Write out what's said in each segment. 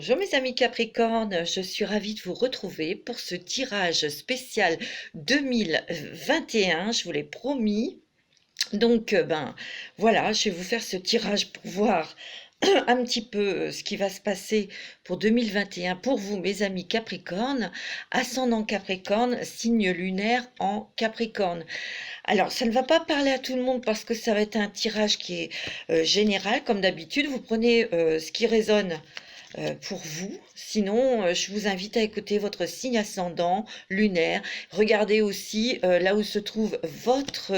Bonjour mes amis Capricorne, je suis ravie de vous retrouver pour ce tirage spécial 2021, je vous l'ai promis. Donc voilà, je vais vous faire ce tirage pour voir un petit peu ce qui va se passer pour 2021 pour vous mes amis Capricorne, ascendant Capricorne, signe lunaire en Capricorne. Alors ça ne va pas parler à tout le monde parce que ça va être un tirage qui est général comme d'habitude, vous prenez ce qui résonne pour vous. Sinon, je vous invite à écouter votre signe ascendant lunaire. Regardez aussi là où se trouve votre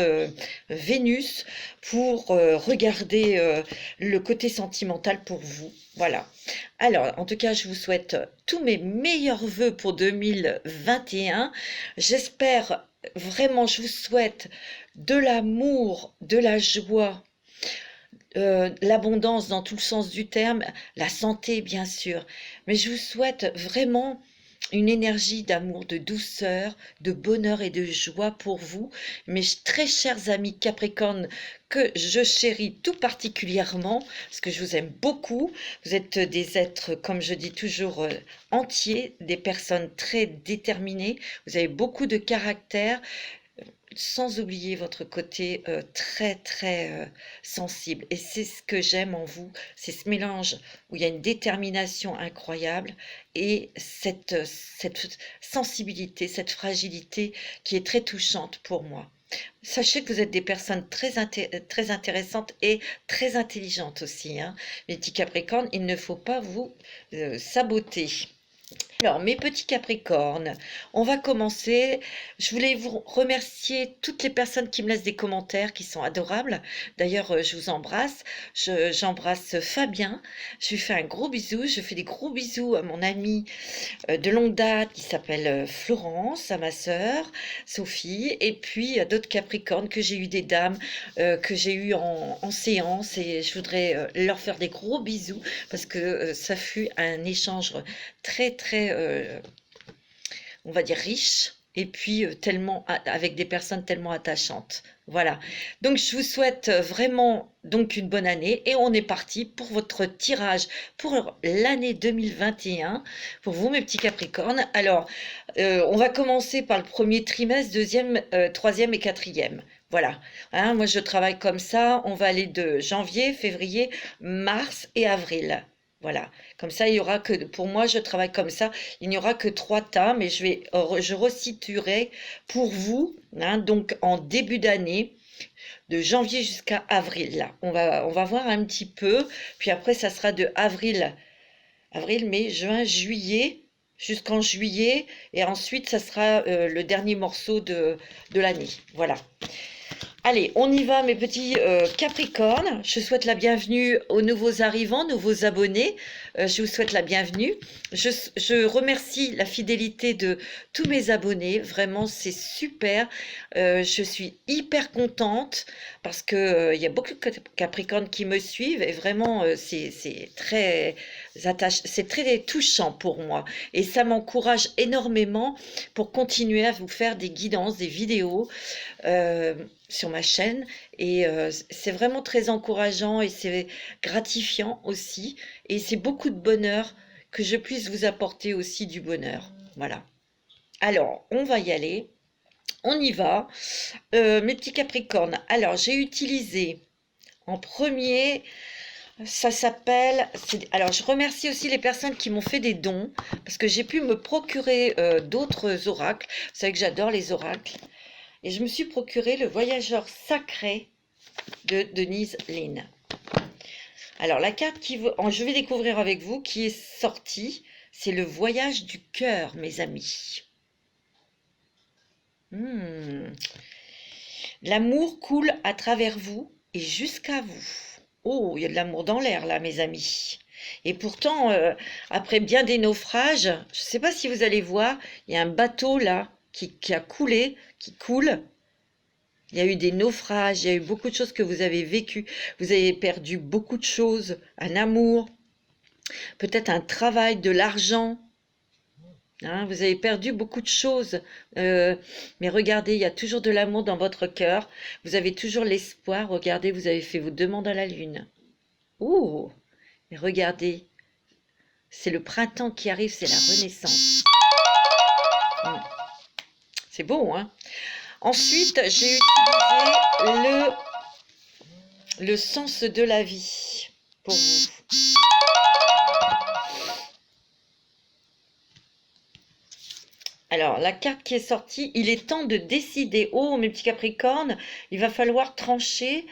Vénus pour regarder le côté sentimental pour vous. Voilà. Alors, en tout cas, je vous souhaite tous mes meilleurs voeux pour 2021. J'espère vraiment, je vous souhaite de l'amour, de la joie, l'abondance dans tout le sens du terme, la santé bien sûr, mais je vous souhaite vraiment une énergie d'amour, de douceur, de bonheur et de joie pour vous, mes très chers amis Capricorne que je chéris tout particulièrement, parce que je vous aime beaucoup. Vous êtes des êtres, comme je dis toujours, entiers, des personnes très déterminées, vous avez beaucoup de caractère, sans oublier votre côté très sensible. Et c'est ce que j'aime en vous, c'est ce mélange où il y a une détermination incroyable et cette sensibilité, cette fragilité qui est très touchante pour moi. Sachez que vous êtes des personnes très intéressantes et très intelligentes aussi, hein. Mes petits Capricornes, il ne faut pas vous saboter. Alors, mes petits Capricornes, on va commencer. Je voulais vous remercier toutes les personnes qui me laissent des commentaires qui sont adorables. D'ailleurs, je vous embrasse. J'embrasse Fabien. Je lui fais un gros bisou. Je fais des gros bisous à mon amie de longue date qui s'appelle Florence, à ma sœur Sophie, et puis à d'autres Capricornes que j'ai eu, des dames que j'ai eu en séance, et je voudrais leur faire des gros bisous parce que ça fut un échange très, on va dire riche, et puis tellement avec des personnes tellement attachantes. Voilà. Donc je vous souhaite vraiment donc une bonne année et on est parti pour votre tirage pour l'année 2021 pour vous mes petits Capricornes. Alors on va commencer par le premier trimestre, deuxième, troisième et quatrième. Voilà, hein, moi je travaille comme ça, on va aller de janvier, février, mars et avril. Voilà, comme ça il y aura que, pour moi je travaille comme ça, il n'y aura que 3 tas, mais je resituerai pour vous, hein, donc en début d'année, de janvier jusqu'à avril. Là, on va voir un petit peu, puis après ça sera de avril, mai, juin, juillet, jusqu'en juillet, et ensuite ça sera le dernier morceau de l'année. Voilà. Allez, on y va mes petits Capricornes. Je souhaite la bienvenue aux nouveaux arrivants, nouveaux abonnés. Je vous souhaite la bienvenue. Je remercie la fidélité de tous mes abonnés. Vraiment, c'est super. Je suis hyper contente parce que il y a beaucoup de Capricornes qui me suivent et vraiment, c'est très c'est très touchant pour moi. Et ça m'encourage énormément pour continuer à vous faire des guidances, des vidéos sur ma chaîne, et c'est vraiment très encourageant et c'est gratifiant aussi, et c'est beaucoup de bonheur que je puisse vous apporter aussi du bonheur. Voilà. Alors, on va y aller. On y va. Mes petits Capricornes. Alors, j'ai utilisé en premier, ça s'appelle... Alors, je remercie aussi les personnes qui m'ont fait des dons, parce que j'ai pu me procurer d'autres oracles. Vous savez que j'adore les oracles. Et je me suis procuré le Voyageur sacré de Denise Linn. Alors, la carte je vais découvrir avec vous qui est sortie, c'est le voyage du cœur, mes amis. L'amour coule à travers vous et jusqu'à vous. Oh, il y a de l'amour dans l'air là, mes amis. Et pourtant, après bien des naufrages, je ne sais pas si vous allez voir, il y a un bateau là qui a coulé, qui coule. Il y a eu des naufrages, il y a eu beaucoup de choses que vous avez vécues. Vous avez perdu beaucoup de choses, un amour, peut-être un travail, de l'argent. Hein, vous avez perdu beaucoup de choses. Mais regardez, il y a toujours de l'amour dans votre cœur. Vous avez toujours l'espoir. Regardez, vous avez fait vos demandes à la lune. Oh, mais regardez. C'est le printemps qui arrive, c'est la renaissance. C'est beau, hein? Ensuite, j'ai utilisé le sens de la vie pour vous. Alors, la carte qui est sortie, il est temps de décider. Oh, mes petits Capricornes, il va falloir trancher,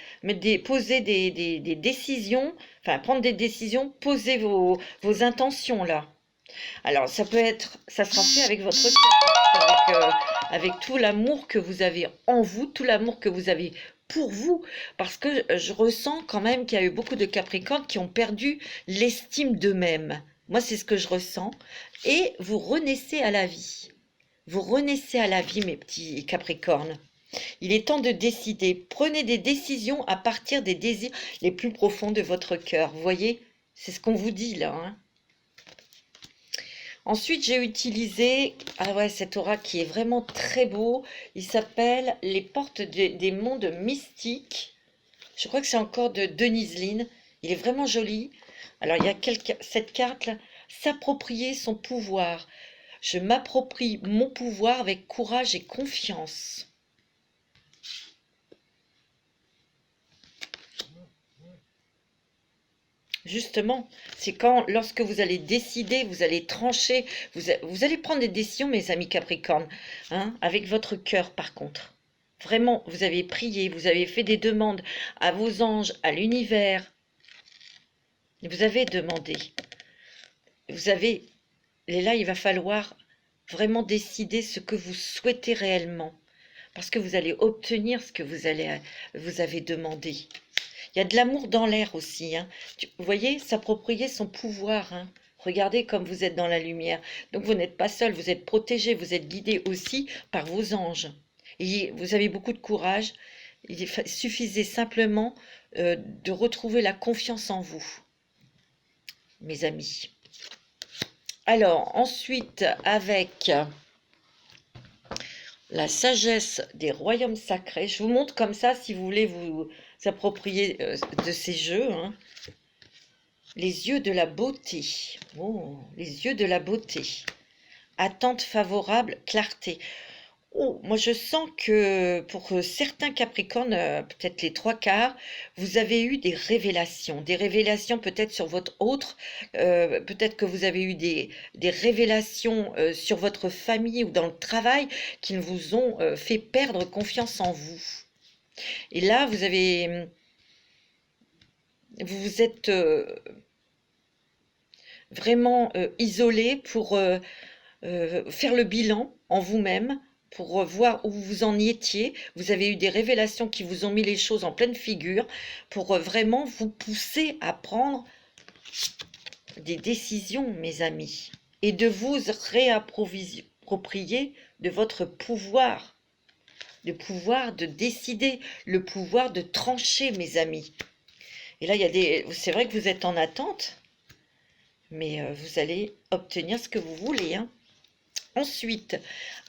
poser des décisions, enfin, prendre des décisions, poser vos intentions, là. Alors, ça sera fait avec votre cœur, avec tout l'amour que vous avez en vous, tout l'amour que vous avez pour vous, parce que je ressens quand même qu'il y a eu beaucoup de Capricornes qui ont perdu l'estime d'eux-mêmes. Moi, c'est ce que je ressens. Et vous renaissez à la vie. Vous renaissez à la vie, mes petits Capricornes. Il est temps de décider. Prenez des décisions à partir des désirs les plus profonds de votre cœur. Vous voyez, c'est ce qu'on vous dit là, hein. Ensuite, j'ai utilisé cet aura qui est vraiment très beau. Il s'appelle Les portes des mondes mystiques. Je crois que c'est encore de Denise Linn. Il est vraiment joli. Alors, il y a cette carte-là. S'approprier son pouvoir. Je m'approprie mon pouvoir avec courage et confiance. Justement, c'est lorsque vous allez décider, vous allez trancher, vous allez prendre des décisions, mes amis Capricornes, hein, avec votre cœur par contre. Vraiment, vous avez prié, vous avez fait des demandes à vos anges, à l'univers. Vous avez demandé. Et là, il va falloir vraiment décider ce que vous souhaitez réellement. Parce que vous allez obtenir ce que vous avez demandé. Il y a de l'amour dans l'air aussi, hein. Vous voyez, s'approprier son pouvoir, hein. Regardez comme vous êtes dans la lumière. Donc vous n'êtes pas seul, vous êtes protégé, vous êtes guidé aussi par vos anges. Et vous avez beaucoup de courage. Il suffisait simplement de retrouver la confiance en vous, mes amis. Alors, ensuite, avec la sagesse des royaumes sacrés, je vous montre comme ça si vous voulez vous approprier de ces jeux, hein. Les yeux de la beauté. Oh, les yeux de la beauté. Attente favorable, clarté. Oh, moi je sens que pour certains Capricornes, peut-être les 3/4, vous avez eu des révélations peut-être sur votre autre, peut-être que vous avez eu des révélations sur votre famille ou dans le travail qui vous ont fait perdre confiance en vous. Et là, vous vous êtes vraiment isolé pour faire le bilan en vous-même, pour voir où vous en étiez. Vous avez eu des révélations qui vous ont mis les choses en pleine figure pour vraiment vous pousser à prendre des décisions, mes amis, et de vous réapproprier de votre pouvoir, le pouvoir de décider, le pouvoir de trancher, mes amis. Et là, c'est vrai que vous êtes en attente, mais vous allez obtenir ce que vous voulez, hein. Ensuite,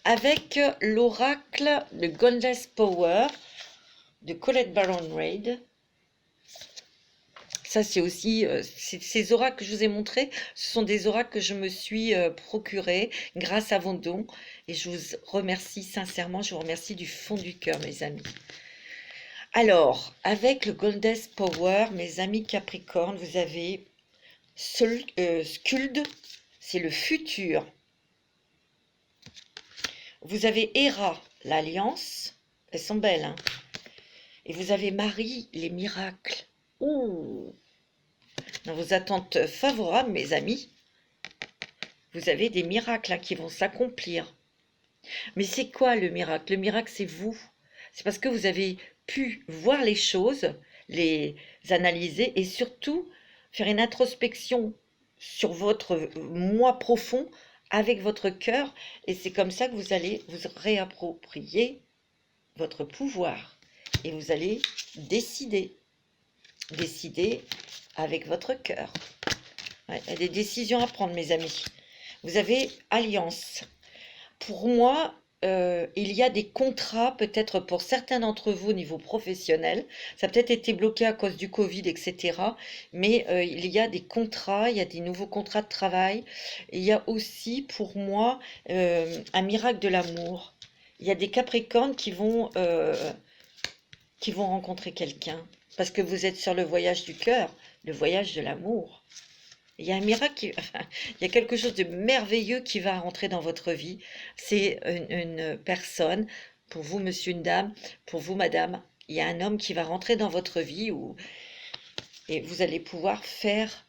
avec l'oracle de Goddess Power de Colette Baron-Reid. Ça, c'est aussi, ces oracles que je vous ai montrés, ce sont des oracles que je me suis procurés grâce à vos dons. Et je vous remercie sincèrement, je vous remercie du fond du cœur, mes amis. Alors, avec le Goddess Power, mes amis Capricorne, vous avez Skuld, c'est le futur. Vous avez Héra, l'alliance. Elles sont belles, hein. Et vous avez Marie, les miracles. Ouh. Dans vos attentes favorables, mes amis, vous avez des miracles hein, qui vont s'accomplir. Mais c'est quoi le miracle? Le miracle, c'est vous. C'est parce que vous avez pu voir les choses, les analyser et surtout faire une introspection sur votre moi profond avec votre cœur. Et c'est comme ça que vous allez vous réapproprier votre pouvoir. Et vous allez décider. Décider avec votre cœur. Ouais, il y a des décisions à prendre, mes amis. Vous avez alliance. Pour moi, il y a des contrats, peut-être pour certains d'entre vous au niveau professionnel. Ça a peut-être été bloqué à cause du Covid, etc. Mais il y a des contrats, il y a des nouveaux contrats de travail. Et il y a aussi, pour moi, un miracle de l'amour. Il y a des Capricornes qui vont rencontrer quelqu'un. Parce que vous êtes sur le voyage du cœur, le voyage de l'amour. Il y a un miracle, enfin, il y a quelque chose de merveilleux qui va rentrer dans votre vie. C'est une personne, pour vous, monsieur, une dame, pour vous, madame, il y a un homme qui va rentrer dans votre vie et vous allez pouvoir faire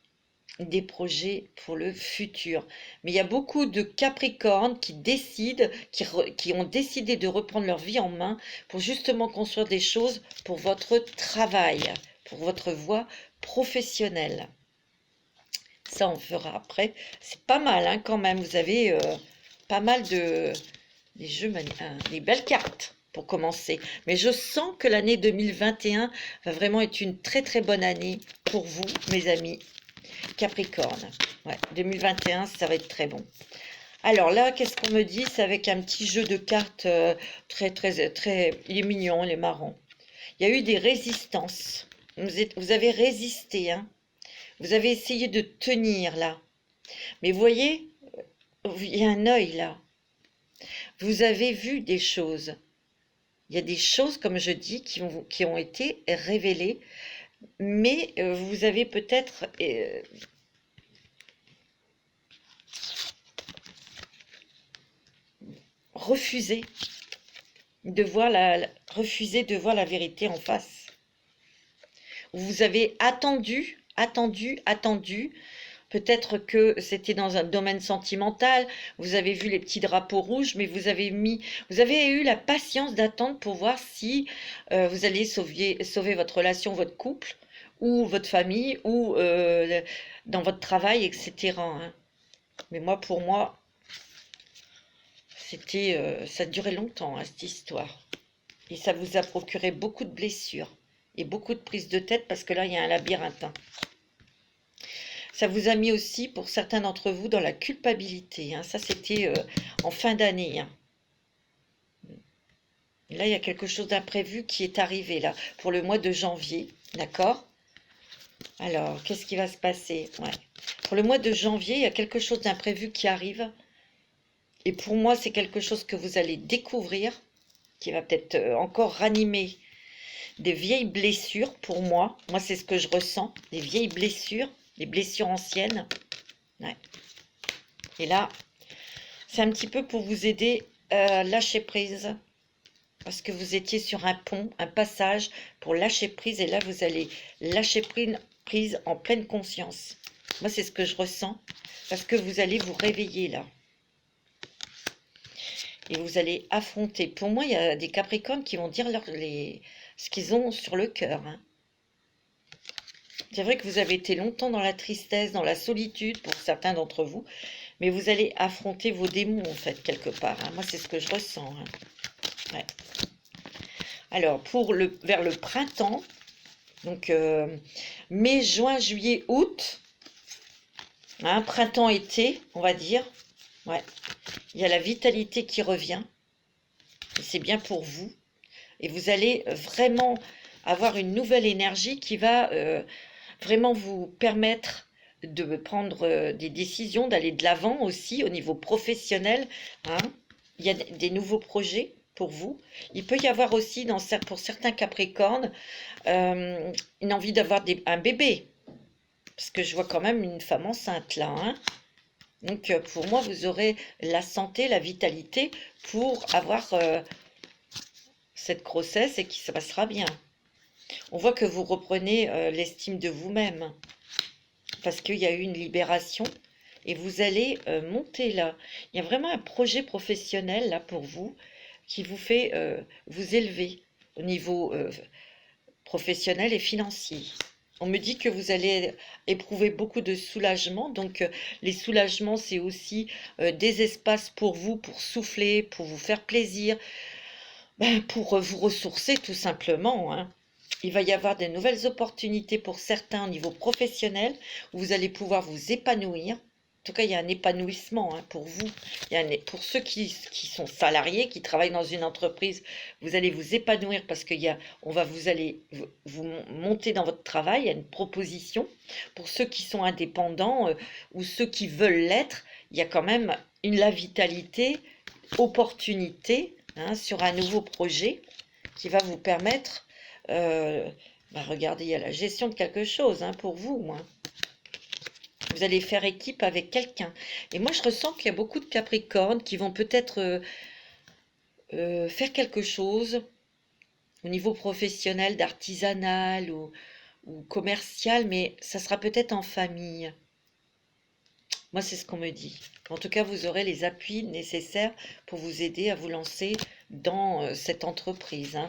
des projets pour le futur. Mais il y a beaucoup de Capricornes qui décident, qui ont décidé de reprendre leur vie en main pour justement construire des choses pour votre travail, pour votre voie professionnelle. Ça, on fera après. C'est pas mal, hein, quand même. Vous avez pas mal de des belles cartes pour commencer. Mais je sens que l'année 2021 va vraiment être une très très bonne année pour vous, mes amis Capricorne. Ouais, 2021, ça va être très bon. Alors là, qu'est-ce qu'on me dit? C'est avec un petit jeu de cartes très très très. Il est mignon, il est marrant. Il y a eu des résistances. Vous avez résisté, hein. Vous avez essayé de tenir là. Mais vous voyez, il y a un œil là. Vous avez vu des choses. Il y a des choses, comme je dis, qui ont été révélées. Mais vous avez peut-être refusé refusé de voir la vérité en face. Vous avez attendu, attendu, attendu. Peut-être que c'était dans un domaine sentimental, vous avez vu les petits drapeaux rouges, mais vous avez eu la patience d'attendre pour voir si vous alliez sauver votre relation, votre couple, ou votre famille, ou dans votre travail, etc., hein. Mais moi, pour moi, ça durait longtemps, hein, cette histoire. Et ça vous a procuré beaucoup de blessures et beaucoup de prises de tête parce que là, il y a un labyrinthe, hein. Ça vous a mis aussi, pour certains d'entre vous, dans la culpabilité, hein. Ça, c'était en fin d'année, hein. Là, il y a quelque chose d'imprévu qui est arrivé, là, pour le mois de janvier. D'accord? Alors, qu'est-ce qui va se passer? Ouais. Pour le mois de janvier, il y a quelque chose d'imprévu qui arrive. Et pour moi, c'est quelque chose que vous allez découvrir, qui va peut-être encore ranimer des vieilles blessures pour moi. Moi, c'est ce que je ressens, des vieilles blessures, des blessures anciennes. Ouais. Et là, c'est un petit peu pour vous aider à lâcher prise. Parce que vous étiez sur un pont, un passage pour lâcher prise. Et là, vous allez lâcher prise en pleine conscience. Moi, c'est ce que je ressens. Parce que vous allez vous réveiller là. Et vous allez affronter. Pour moi, il y a des Capricornes qui vont dire ce qu'ils ont sur le cœur, hein. C'est vrai que vous avez été longtemps dans la tristesse, dans la solitude pour certains d'entre vous, mais vous allez affronter vos démons en fait quelque part, hein. Moi, c'est ce que je ressens, hein. Ouais. Alors, vers le printemps, donc mai, juin, juillet, août, hein, printemps-été, on va dire. Ouais. Il y a la vitalité qui revient. Et c'est bien pour vous. Et vous allez vraiment avoir une nouvelle énergie qui va vraiment vous permettre de prendre des décisions, d'aller de l'avant aussi au niveau professionnel, hein. Il y a des nouveaux projets pour vous. Il peut y avoir aussi, pour certains Capricornes, une envie d'avoir un bébé. Parce que je vois quand même une femme enceinte là, hein. Donc pour moi, vous aurez la santé, la vitalité pour avoir cette grossesse et qui se passera bien. On voit que vous reprenez l'estime de vous-même parce qu'il y a eu une libération et vous allez monter là. Il y a vraiment un projet professionnel là pour vous qui vous fait vous élever au niveau professionnel et financier. On me dit que vous allez éprouver beaucoup de soulagement. Donc, les soulagements, c'est aussi des espaces pour vous, pour souffler, pour vous faire plaisir, pour vous ressourcer tout simplement, hein. Il va y avoir de nouvelles opportunités pour certains au niveau professionnel où vous allez pouvoir vous épanouir tout cas, il y a un épanouissement pour vous. Pour ceux qui sont salariés, qui travaillent dans une entreprise, vous allez vous épanouir parce vous allez vous monter dans votre travail. Il y a une proposition. Pour ceux qui sont indépendants ou ceux qui veulent l'être, il y a quand même la vitalité, opportunité sur un nouveau projet qui va vous permettre, regardez, il y a la gestion de quelque chose pour vous. Vous allez faire équipe avec quelqu'un. Et moi, je ressens qu'il y a beaucoup de Capricornes qui vont peut-être faire quelque chose au niveau professionnel, d'artisanal ou commercial, mais ça sera peut-être en famille. Moi, c'est ce qu'on me dit. En tout cas, vous aurez les appuis nécessaires pour vous aider à vous lancer dans cette entreprise.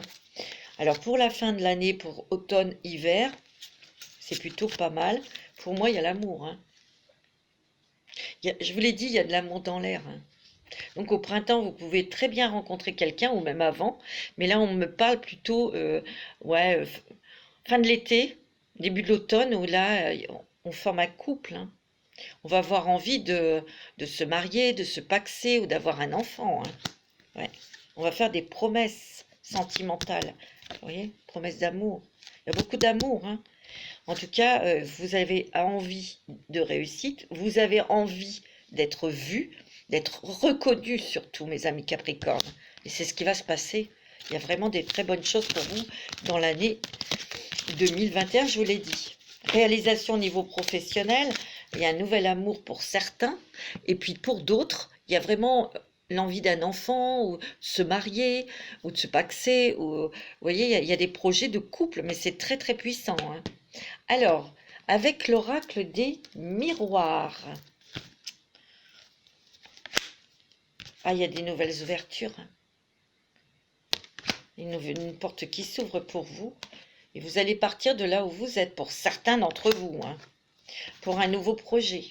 Alors, pour la fin de l'année, pour automne-hiver, c'est plutôt pas mal. Pour moi, il y a l'amour. Je vous l'ai dit, il y a de l'amour dans l'air. Donc, au printemps, vous pouvez très bien rencontrer quelqu'un, ou même avant. Mais là, on me parle plutôt, fin de l'été, début de l'automne, où là, on forme un couple. On va avoir envie de se marier, de se paxer ou d'avoir un enfant. On va faire des promesses sentimentales. Vous voyez, promesses d'amour. Il y a beaucoup d'amour. En tout cas, vous avez envie de réussite, vous avez envie d'être vu, d'être reconnu surtout, mes amis Capricorne. Et c'est ce qui va se passer. Il y a vraiment des très bonnes choses pour vous dans l'année 2021, je vous l'ai dit. Réalisation au niveau professionnel, il y a un nouvel amour pour certains, et puis pour d'autres, il y a vraiment l'envie d'un enfant, ou de se marier, ou de se paxer. Vous voyez, il y a des projets de couple, mais c'est très très puissant. Alors, avec l'oracle des miroirs. Ah, il y a des nouvelles ouvertures. Une porte qui s'ouvre pour vous. Et vous allez partir de là où vous êtes, pour certains d'entre vous, pour un nouveau projet.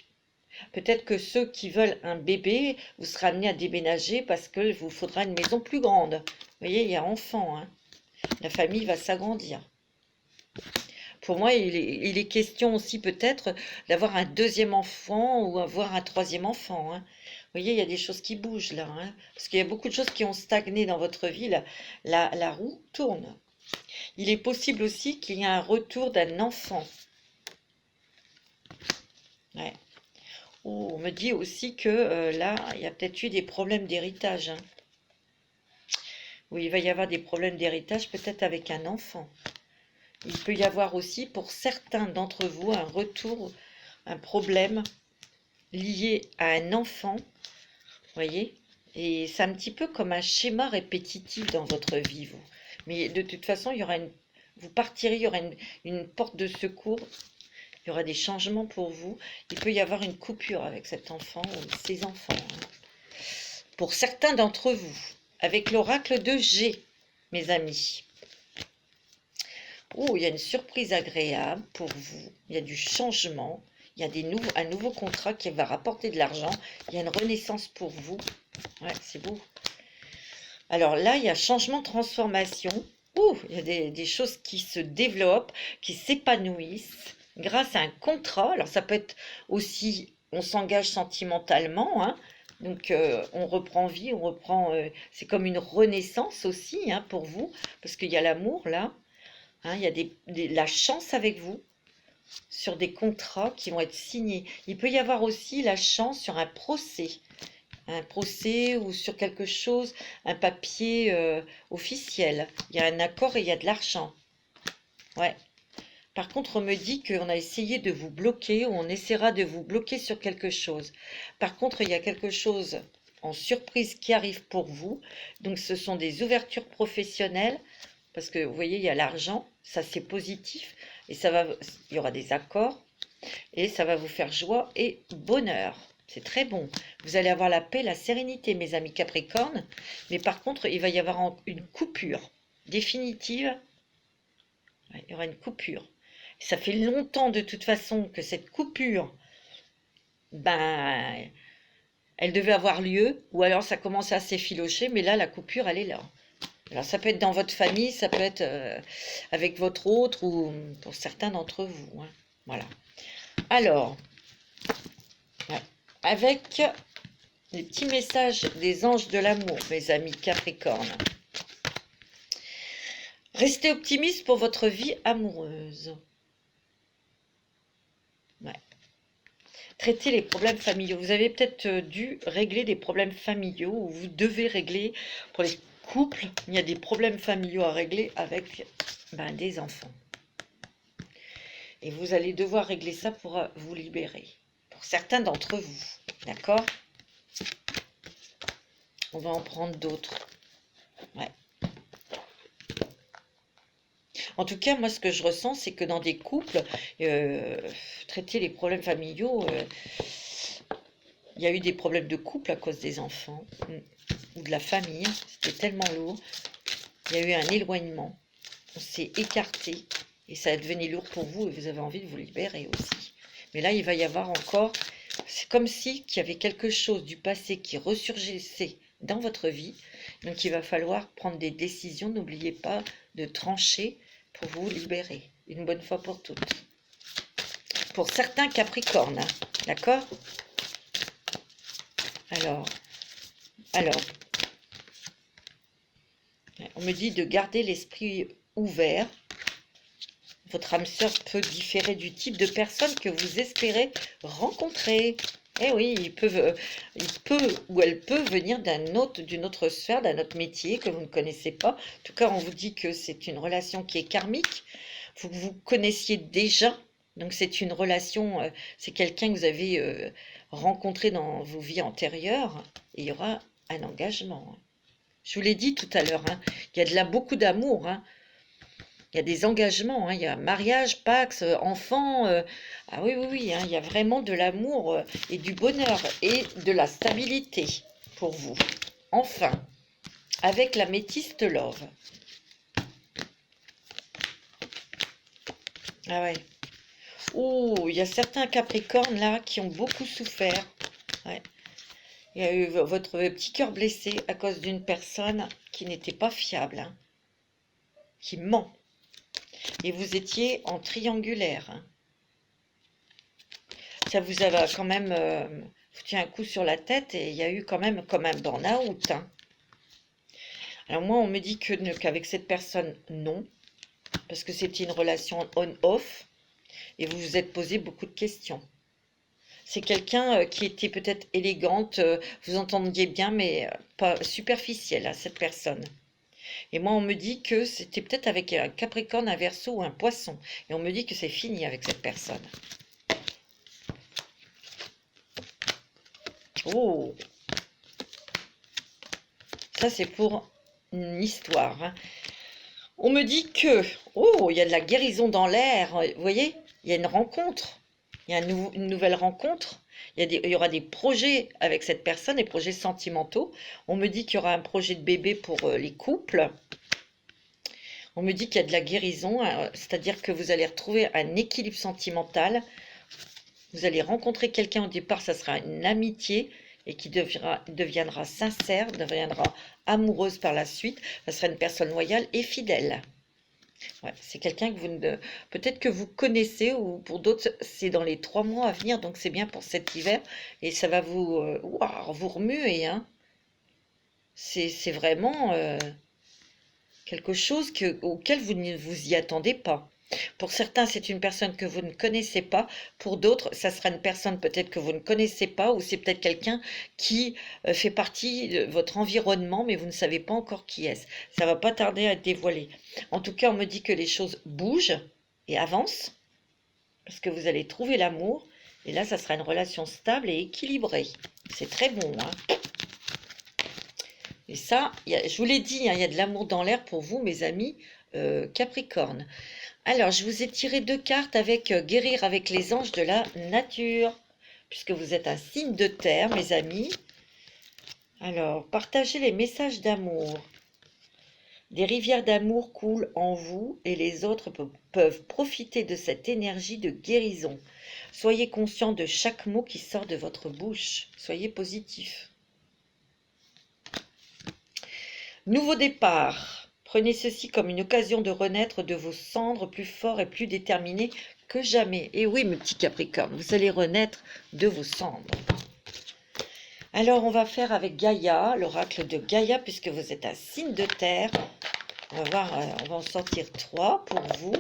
Peut-être que ceux qui veulent un bébé, vous serez amenés à déménager parce qu'il vous faudra une maison plus grande. Vous voyez, il y a enfant. La famille va s'agrandir. Pour moi, il est question aussi peut-être d'avoir un deuxième enfant ou avoir un troisième enfant. Vous voyez, il y a des choses qui bougent là. Parce qu'il y a beaucoup de choses qui ont stagné dans votre vie. La roue tourne. Il est possible aussi qu'il y ait un retour d'un enfant. On me dit aussi que là, il y a peut-être eu des problèmes d'héritage. Oui, il va y avoir des problèmes d'héritage peut-être avec un enfant. Il peut y avoir aussi pour certains d'entre vous un retour, un problème lié à un enfant. Vous voyez? Et c'est un petit peu comme un schéma répétitif dans votre vie, vous. Mais de toute façon, vous partirez, il y aura une porte de secours. Il y aura des changements pour vous. Il peut y avoir une coupure avec cet enfant ou ces enfants. Pour certains d'entre vous, avec l'oracle de G, mes amis. Il y a une surprise agréable pour vous. Il y a du changement. Il y a un nouveau contrat qui va rapporter de l'argent. Il y a une renaissance pour vous. C'est beau. Alors là, il y a changement, transformation. Il y a des choses qui se développent, qui s'épanouissent grâce à un contrat. Alors ça peut être aussi, on s'engage sentimentalement, donc on reprend vie, c'est comme une renaissance aussi pour vous, parce qu'il y a l'amour là, il y a la chance avec vous, sur des contrats qui vont être signés. Il peut y avoir aussi la chance sur un procès ou sur quelque chose, un papier officiel. Il y a un accord et il y a de l'argent. Par contre, on me dit qu'on a essayé de vous bloquer, ou on essaiera de vous bloquer sur quelque chose. Par contre, il y a quelque chose en surprise qui arrive pour vous. Donc, ce sont des ouvertures professionnelles, parce que vous voyez, il y a l'argent, ça c'est positif, et il y aura des accords, et ça va vous faire joie et bonheur. C'est très bon. Vous allez avoir la paix, la sérénité, mes amis Capricorne. Mais par contre, il va y avoir une coupure définitive. Il y aura une coupure. Ça fait longtemps de toute façon que cette coupure, elle devait avoir lieu. Ou alors ça commence à s'effilocher. Mais là, la coupure, elle est là. Alors ça peut être dans votre famille, ça peut être avec votre autre ou pour certains d'entre vous. Voilà. Alors, avec les petits messages des anges de l'amour, mes amis Capricorne. Restez optimiste pour votre vie amoureuse. Ouais. Traitez les problèmes familiaux. Vous avez peut-être dû régler des problèmes familiaux ou vous devez régler pour les couples. Il y a des problèmes familiaux à régler avec des enfants. Et vous allez devoir régler ça pour vous libérer. Pour certains d'entre vous. D'accord? On va en prendre d'autres. Ouais. En tout cas, moi, ce que je ressens, c'est que dans des couples, traiter les problèmes familiaux, il y a eu des problèmes de couple à cause des enfants ou de la famille. C'était tellement lourd. Il y a eu un éloignement. On s'est écarté et ça a devenu lourd pour vous et vous avez envie de vous libérer aussi. Mais là, il va y avoir encore... C'est comme si qu'il y avait quelque chose du passé qui ressurgissait dans votre vie. Donc, il va falloir prendre des décisions. N'oubliez pas de trancher pour vous libérer, une bonne fois pour toutes. Pour certains Capricornes, hein, d'accord? Alors, on me dit de garder l'esprit ouvert. Votre âme sœur peut différer du type de personne que vous espérez rencontrer. Eh oui, il peut ou elle peut venir d'une autre sphère, d'un autre métier que vous ne connaissez pas. En tout cas, on vous dit que c'est une relation qui est karmique. Vous connaissiez déjà, donc c'est une relation, c'est quelqu'un que vous avez rencontré dans vos vies antérieures. Et il y aura un engagement. Je vous l'ai dit tout à l'heure, hein, il y a beaucoup d'amour, hein. Il y a des engagements, hein, il y a mariage, pax, enfant. Ah oui, oui, oui, hein, il y a vraiment de l'amour et du bonheur et de la stabilité pour vous. Enfin, avec la métiste love. Ah ouais. Oh, il y a certains Capricornes là qui ont beaucoup souffert. Ouais. Il y a eu votre petit cœur blessé à cause d'une personne qui n'était pas fiable, hein, qui ment. Et vous étiez en triangulaire. Hein. Ça vous a quand même foutu un coup sur la tête et il y a eu quand même comme un burn-out. Hein. Alors moi, on me dit qu'avec cette personne, non. Parce que c'était une relation on-off. Et vous vous êtes posé beaucoup de questions. C'est quelqu'un qui était peut-être élégante, vous entendiez bien, mais pas superficielle, hein, cette personne. Et moi, on me dit que c'était peut-être avec un Capricorne, un Verseau ou un Poisson. Et on me dit que c'est fini avec cette personne. Oh! Ça, c'est pour une histoire. Hein. On me dit que... Oh, il y a de la guérison dans l'air. Vous voyez? Il y a une rencontre. Il y a une nouvelle rencontre. Il y aura des projets avec cette personne, des projets sentimentaux. On me dit qu'il y aura un projet de bébé pour les couples. On me dit qu'il y a de la guérison, c'est-à-dire que vous allez retrouver un équilibre sentimental. Vous allez rencontrer quelqu'un au départ, ça sera une amitié et qui deviendra sincère, deviendra amoureuse par la suite. Ça sera une personne loyale et fidèle. Ouais, c'est quelqu'un que peut-être que vous connaissez ou pour d'autres, c'est dans les 3 mois à venir, donc c'est bien pour cet hiver et ça va vous remuer. Hein. C'est vraiment... quelque chose auquel vous ne vous y attendez pas. Pour certains, c'est une personne que vous ne connaissez pas. Pour d'autres, ça sera une personne peut-être que vous ne connaissez pas ou c'est peut-être quelqu'un qui fait partie de votre environnement, mais vous ne savez pas encore qui est-ce. Ça va pas tarder à être dévoilé. En tout cas, on me dit que les choses bougent et avancent parce que vous allez trouver l'amour. Et là, ça sera une relation stable et équilibrée. C'est très bon, hein. Et ça, je vous l'ai dit, hein, il y a de l'amour dans l'air pour vous, mes amis Capricorne. Alors, je vous ai tiré 2 cartes avec guérir avec les anges de la nature, puisque vous êtes un signe de terre, mes amis. Alors, partagez les messages d'amour. Des rivières d'amour coulent en vous et les autres peuvent profiter de cette énergie de guérison. Soyez conscient de chaque mot qui sort de votre bouche. Soyez positif. Nouveau départ. Prenez ceci comme une occasion de renaître de vos cendres plus fort et plus déterminé que jamais. Et oui, mes petits Capricornes, vous allez renaître de vos cendres. Alors, on va faire avec Gaïa, l'oracle de Gaïa, puisque vous êtes un signe de terre. On va voir, on va en sortir 3 pour vous.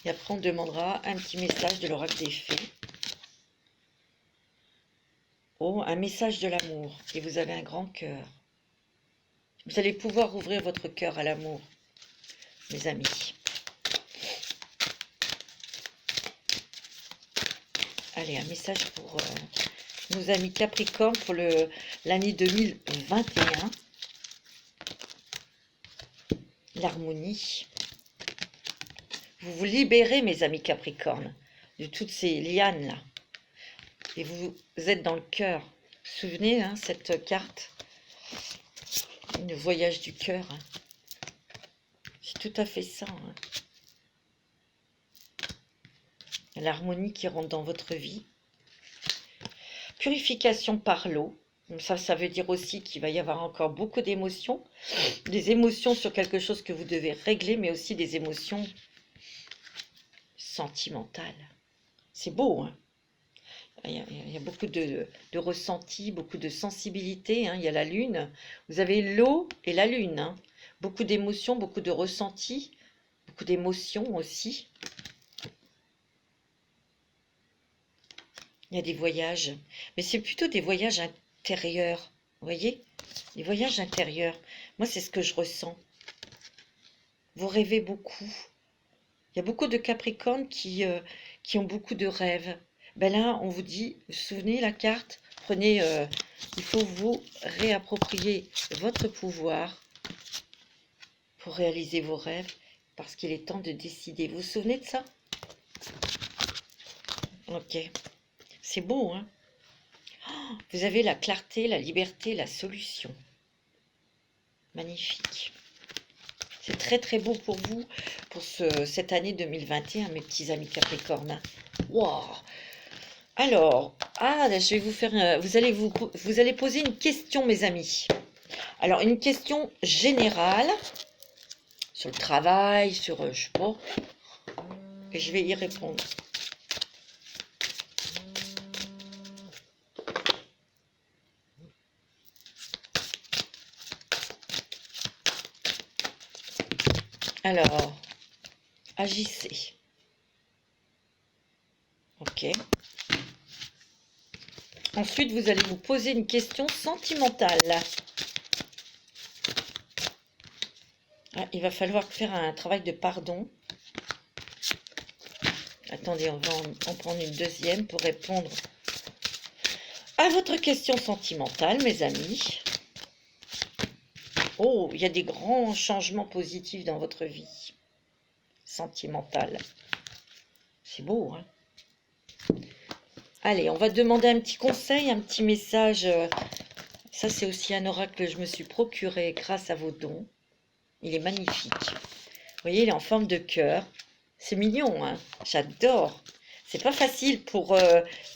Et après, on demandera un petit message de l'oracle des fées. Oh, un message de l'amour. Et vous avez un grand cœur. Vous allez pouvoir ouvrir votre cœur à l'amour, mes amis. Allez, un message pour nos amis Capricorne pour l'année 2021. L'harmonie. Vous vous libérez, mes amis Capricorne, de toutes ces lianes-là. Et vous êtes dans le cœur. Vous vous souvenez, hein, cette carte, le voyage du cœur. Hein. C'est tout à fait ça. Hein. L'harmonie qui rentre dans votre vie. Purification par l'eau. Ça veut dire aussi qu'il va y avoir encore beaucoup d'émotions. Des émotions sur quelque chose que vous devez régler, mais aussi des émotions sentimentales. C'est beau, hein. Il y a beaucoup de ressenti, beaucoup de sensibilité. Hein. Il y a la lune. Vous avez l'eau et la lune. Hein. Beaucoup d'émotions, beaucoup de ressentis, beaucoup d'émotions aussi. Il y a des voyages, mais c'est plutôt des voyages intérieurs, vous voyez? Des voyages intérieurs. Moi, c'est ce que je ressens. Vous rêvez beaucoup. Il y a beaucoup de Capricornes qui ont beaucoup de rêves. Ben là, on vous dit, vous vous souvenez la carte? Prenez, il faut vous réapproprier votre pouvoir pour réaliser vos rêves, parce qu'il est temps de décider. Vous vous souvenez de ça? Ok. C'est beau, hein? Oh, vous avez la clarté, la liberté, la solution. Magnifique. C'est très très beau pour vous, pour cette année 2021, mes petits amis Capricorne. Wow. Alors, je vais vous faire, vous allez poser une question, mes amis. Alors, une question générale sur le travail, sur, je sais pas, et je vais y répondre. Alors, agissez. Ok. Ensuite, vous allez vous poser une question sentimentale. Ah, il va falloir faire un travail de pardon. Attendez, on va en prendre une deuxième pour répondre à votre question sentimentale, mes amis. Oh, il y a des grands changements positifs dans votre vie sentimentale. C'est beau, hein? Allez, on va demander un petit conseil, un petit message. Ça, c'est aussi un oracle que je me suis procuré grâce à vos dons. Il est magnifique. Vous voyez, il est en forme de cœur. C'est mignon, hein? J'adore. C'est pas facile pour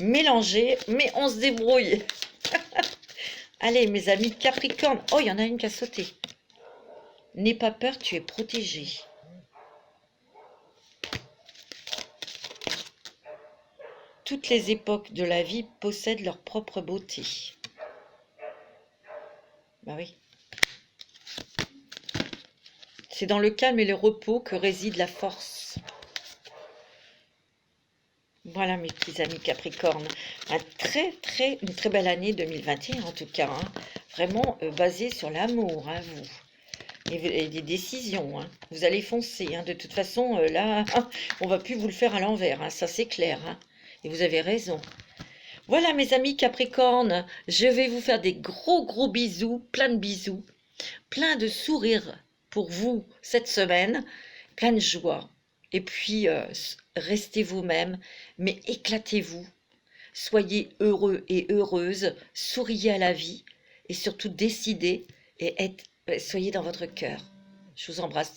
mélanger, mais on se débrouille. Allez, mes amis Capricorne. Oh, il y en a une qui a sauté. N'aie pas peur, tu es protégé. Toutes les époques de la vie possèdent leur propre beauté. Bah oui. C'est dans le calme et le repos que réside la force. Voilà, mes petits amis Capricorne. Une très belle année 2021 en tout cas. Hein. Vraiment basée sur l'amour, hein, vous. Et des décisions. Hein. Vous allez foncer. Hein. De toute façon, là, on va plus vous le faire à l'envers. Hein. Ça, c'est clair. Hein. Et vous avez raison. Voilà, mes amis Capricorne. Je vais vous faire des gros bisous. Plein de bisous. Plein de sourires pour vous cette semaine. Plein de joie. Et puis, restez vous-même, mais éclatez-vous. Soyez heureux et heureuses. Souriez à la vie. Et surtout, décidez et soyez dans votre cœur. Je vous embrasse très